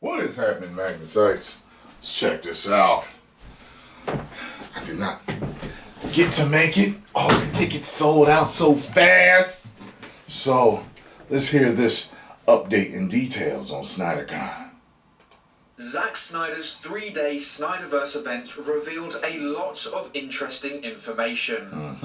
What is happening, Magnusites? Let's check this out. I did not get to make it. All the tickets sold out so fast. So, let's hear this update and details on SnyderCon. Zack Sndier's 3-day Snyders event revealed a lot of interesting information.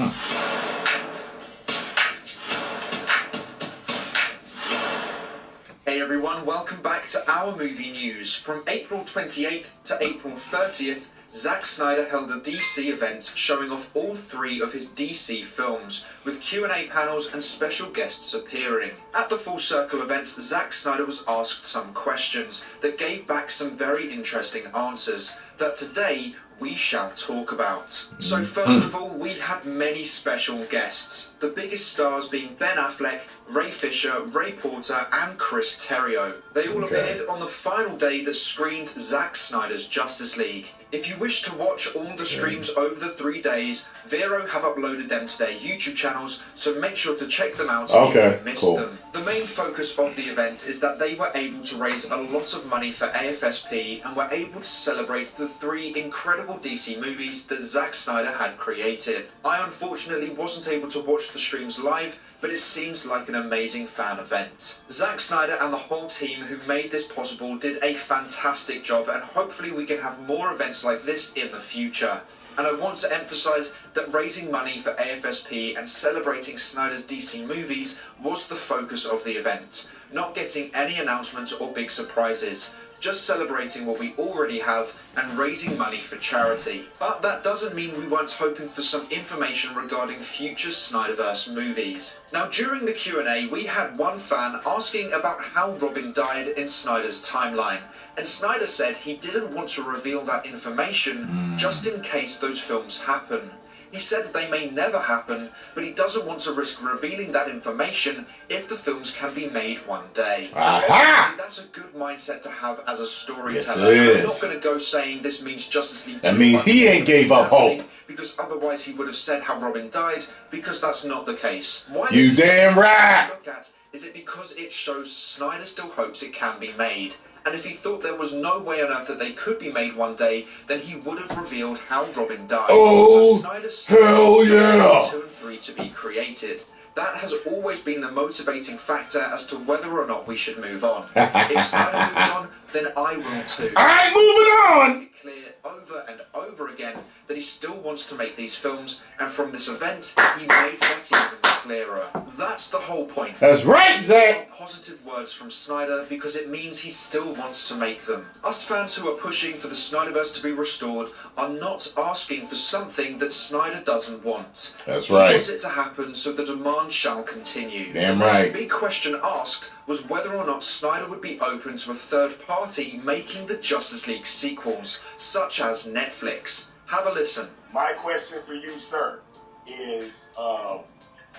Hey everyone, welcome back to our movie news. From April 28th to April 30th, Zack Sndyer held a DC event showing off all 3 of his DC films, with Q&A panels and special guests appearing. At the Full Circle event, Zack Sndyer was asked some questions that gave back some very interesting answers that today we shall talk about. So first of all, we had many special guests, the biggest stars being Ben Affleck, Ray Fisher, Ray Porter and Chris Terrio. They all appeared on the final day that screened Zack Snyder's Justice League. If you wish to watch all the streams over the 3 days, Vero have uploaded them to their YouTube channels, so make sure to check them out if you missed them. The main focus of the event is that they were able to raise a lot of money for AFSP and were able to celebrate the 3 incredible DC movies that Zack Sndyer had created. I unfortunately wasn't able to watch the streams live, but it seems like an amazing fan event. Zack Sndyer and the whole team who made this possible did a fantastic job, and hopefully we can have more events like this in the future. And I want to emphasise that raising money for AFSP and celebrating Snyders DC movies was the focus of the event, not getting any announcements or big surprises. Just celebrating what we already have and raising money for charity. But that doesn't mean we weren't hoping for some information regarding future Snyderverse movies. Now during the Q&A we had one fan asking about how Robin died in Snyder's timeline, and Snyder said he didn't want to reveal that information just in case those films happen. He said they may never happen, but he doesn't want to risk revealing that information if the films can be made one day. Obviously, that's a good mindset to have as a storyteller. Yes, I'm not going to go saying this means Justice League 2. That means he ain't gave up hope. Because otherwise he would have said how Robin died, because that's not the case. Why you damn right! Look at, is it because it shows Snyder still hopes it can be made? And if he thought there was no way on earth that they could be made one day, then he would have revealed how Robin died. Oh, so Snyder still hell yeah! 2 and 3 to be created. That has always been the motivating factor as to whether or not we should move on. If Snyder moves on, then I will too. Alright, moving on! Clear over and over again that he still wants to make these films, and from this event, he made that even clearer. That's the whole point. That's right, Zack! Positive words from Snyder because it means he still wants to make them. Us fans who are pushing for the Snyderverse to be restored are not asking for something that Snyder doesn't want. That's right. He wants it to happen, so the demand shall continue. Damn the right. next big question asked was whether or not Snyder would be open to a third party making the Justice League sequels, such as Netflix. Have a listen. My question for you, sir, is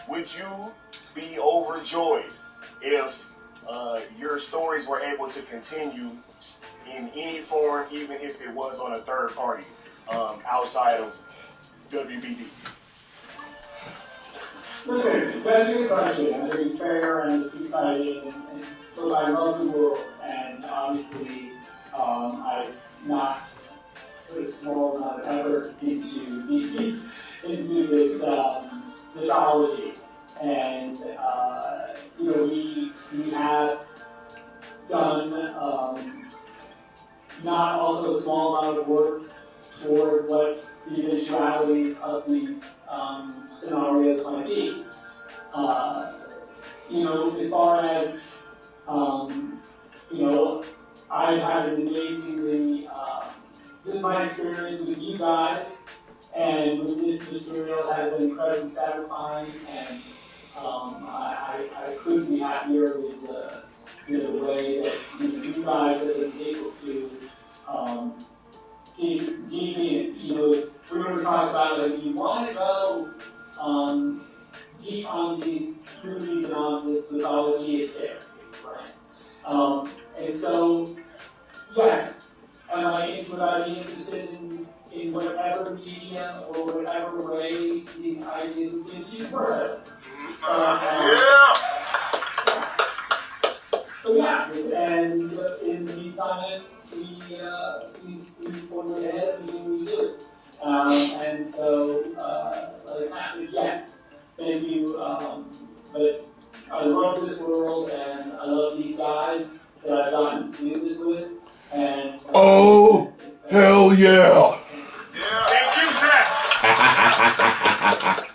would you be overjoyed if your stories were able to continue in any form, even if it was on a third party outside of WBD? Listen, that's a good question. I think it's fair and it's exciting. And look, I love the world, and obviously I've not put a small amount of effort into this mythology. And you know, we have done not also a small amount of work toward what the eventualities of these scenarios might be. You know, as far as you know, I've had an amazingly just my experience with you guys and with this material has been incredibly satisfying, and I couldn't be happier with the way that you guys have been able to deep in. You know, we're going to talk about like you want to go deep on these movies and on this mythology, it's there, right? And so, yes. Would I be interested in whatever medium or whatever way these ideas would give you? Yeah. So yeah, and in the meantime, we forward ahead and we do it. And so, yes, thank you. But I love this world and I love these guys that I've gotten to do this with. And oh, hell yeah! Thank you, Zach.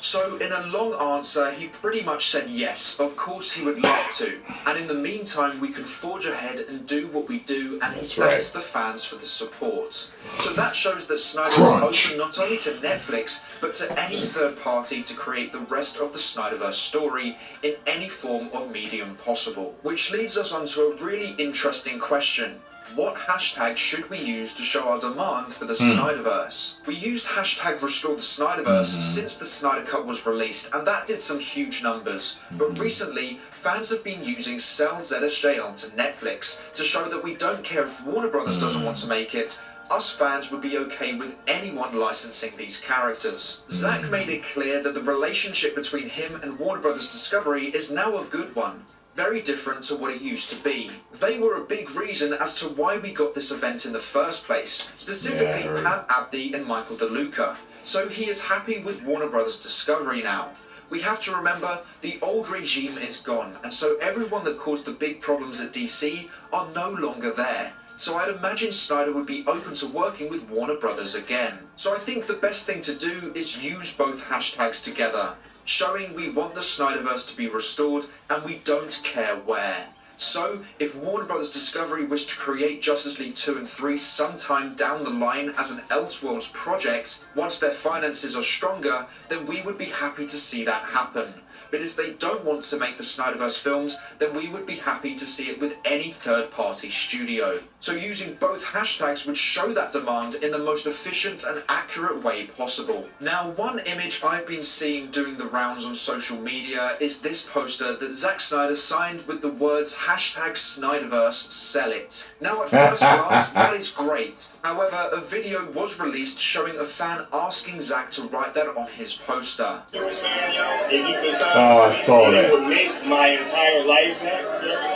So in a long answer, he pretty much said yes, of course he would like to. And in the meantime, we can forge ahead and do what we do, and he thanks the fans for the support. So that shows that Snyder is open not only to Netflix, but to any third party to create the rest of the Snyderverse story in any form of medium possible. Which leads us on to a really interesting question. What hashtag should we use to show our demand for the Snyderverse? We used hashtag restorethesnyderverse since the Snyder Cut was released, and that did some huge numbers. But recently, fans have been using sellzsjltonetflix to show that we don't care if Warner Brothers doesn't want to make it. Us fans would be okay with anyone licensing these characters. Zack made it clear that the relationship between him and Warner Brothers Discovery is now a good one. Very different to what it used to be. They were a big reason as to why we got this event in the first place, specifically Pam Abdi and Michael DeLuca. So he is happy with Warner Brothers Discovery now. We have to remember, the old regime is gone, and so everyone that caused the big problems at DC are no longer there. So I'd imagine Snyder would be open to working with Warner Brothers again. So I think the best thing to do is use both hashtags together, showing we want the Snyderverse to be restored and we don't care where. So, if Warner Brothers Discovery wished to create Justice League 2 and 3 sometime down the line as an Elseworlds project, once their finances are stronger, then we would be happy to see that happen. But if they don't want to make the Snyderverse films, then we would be happy to see it with any third-party studio. So using both hashtags would show that demand in the most efficient and accurate way possible. Now, one image I've been seeing doing the rounds on social media is this poster that Zack Sndyer signed with the words hashtag Snyderverse sell it. Now, at first glance, that is great. However, a video was released showing a fan asking Zack to write that on his poster. Oh, I saw that. It would make my entire life, Zach,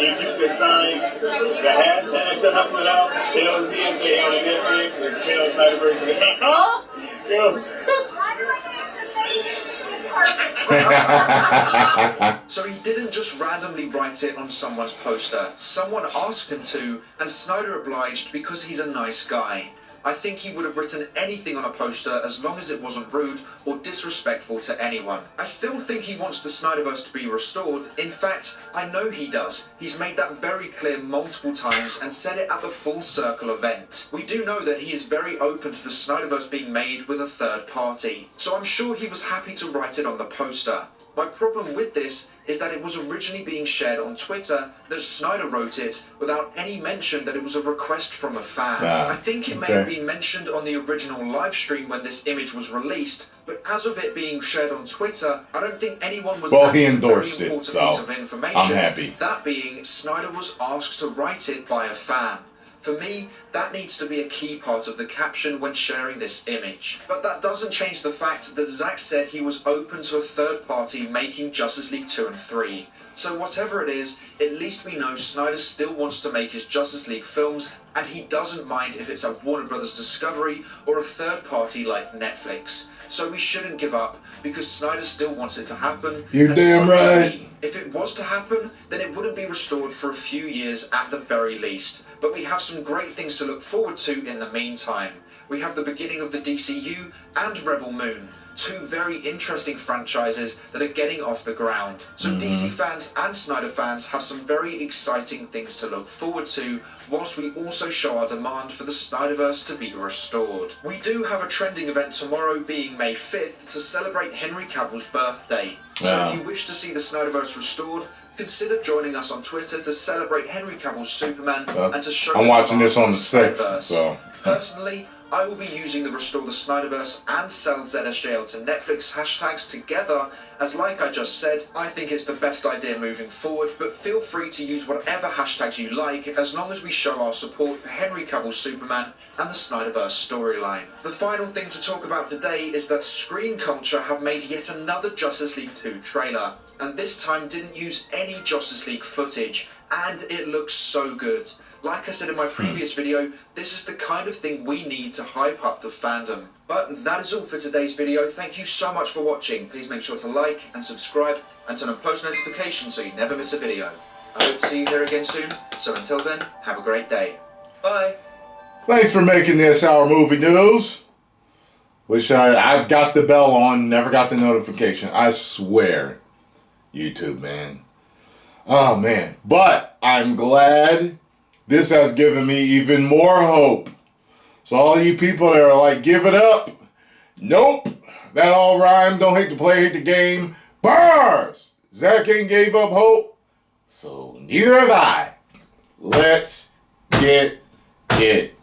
if you could sign the hashtags that I put out, sellzsjltonetflix and sellzsjltonetverse. So he didn't just randomly write it on someone's poster. Someone asked him to, and Snyder obliged because he's a nice guy. I think he would have written anything on a poster as long as it wasn't rude or disrespectful to anyone. I still think he wants the Snyderverse to be restored. In fact, I know he does. He's made that very clear multiple times and said it at the Full Circle event. We do know that he is very open to the Snyderverse being made with a third party, so I'm sure he was happy to write it on the poster. My problem with this is that it was originally being shared on Twitter that Snyder wrote it without any mention that it was a request from a fan. I think it may have been mentioned on the original live stream when this image was released, but as of it being shared on Twitter, I don't think anyone was he endorsed it, so piece of information. I'm happy. That being, Snyder was asked to write it by a fan. For me, that needs to be a key part of the caption when sharing this image. But that doesn't change the fact that Zack said he was open to a third party making Justice League 2 and 3. So whatever it is, at least we know Snyder still wants to make his Justice League films, and he doesn't mind if it's a Warner Brothers Discovery or a third party like Netflix. So we shouldn't give up, because Snyder still wants it to happen. You're damn right. If it was to happen, then it wouldn't be restored for a few years at the very least. But we have some great things to look forward to in the meantime. We have the beginning of the DCU and Rebel Moon, two very interesting franchises that are getting off the ground. So DC fans and Snyder fans have some very exciting things to look forward to, whilst we also show our demand for the Snyderverse to be restored. We do have a trending event tomorrow, being May 5th, to celebrate Henry Cavill's birthday. So if you wish to see the Snyderverse restored, consider joining us on Twitter to celebrate Henry Cavill's Superman and to show I'm watching this on the 6th, so... Personally, I will be using the Restore the Snyderverse and sellzsjltonetflix hashtags together, as like I just said, I think it's the best idea moving forward, but feel free to use whatever hashtags you like, as long as we show our support for Henry Cavill's Superman and the Snyderverse storyline. The final thing to talk about today is that Screen Culture have made yet another Justice League 2 trailer, and this time didn't use any Justice League footage, and it looks so good. Like I said in my previous video, this is the kind of thing we need to hype up the fandom. But that is all for today's video. Thank you so much for watching. Please make sure to like and subscribe and turn on post notifications so you never miss a video. I hope to see you here again soon. So until then, have a great day. Bye. Thanks for making this our movie news. Wish I've got the bell on, never got the notification. I swear. YouTube, man. Oh, man. But I'm glad this has given me even more hope. So all you people that are like, give it up. Nope. That all rhymed. Don't hate the play, hate the game. Bars. Zack ain't gave up hope. So neither have I. Let's get it.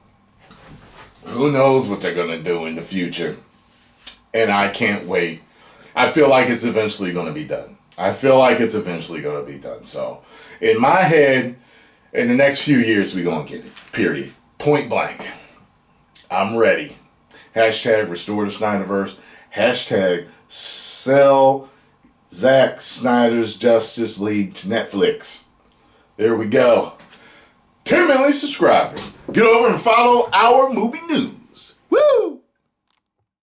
Who knows what they're going to do in the future. And I can't wait. I feel like it's eventually going to be done. So in my head, in the next few years, we're going to get it. Period. Point blank. I'm ready. Hashtag restore the Snyderverse. Hashtag sell Zack Snyder's Justice League to Netflix. There we go. 10 million subscribers. Get over and follow our movie news. Woo!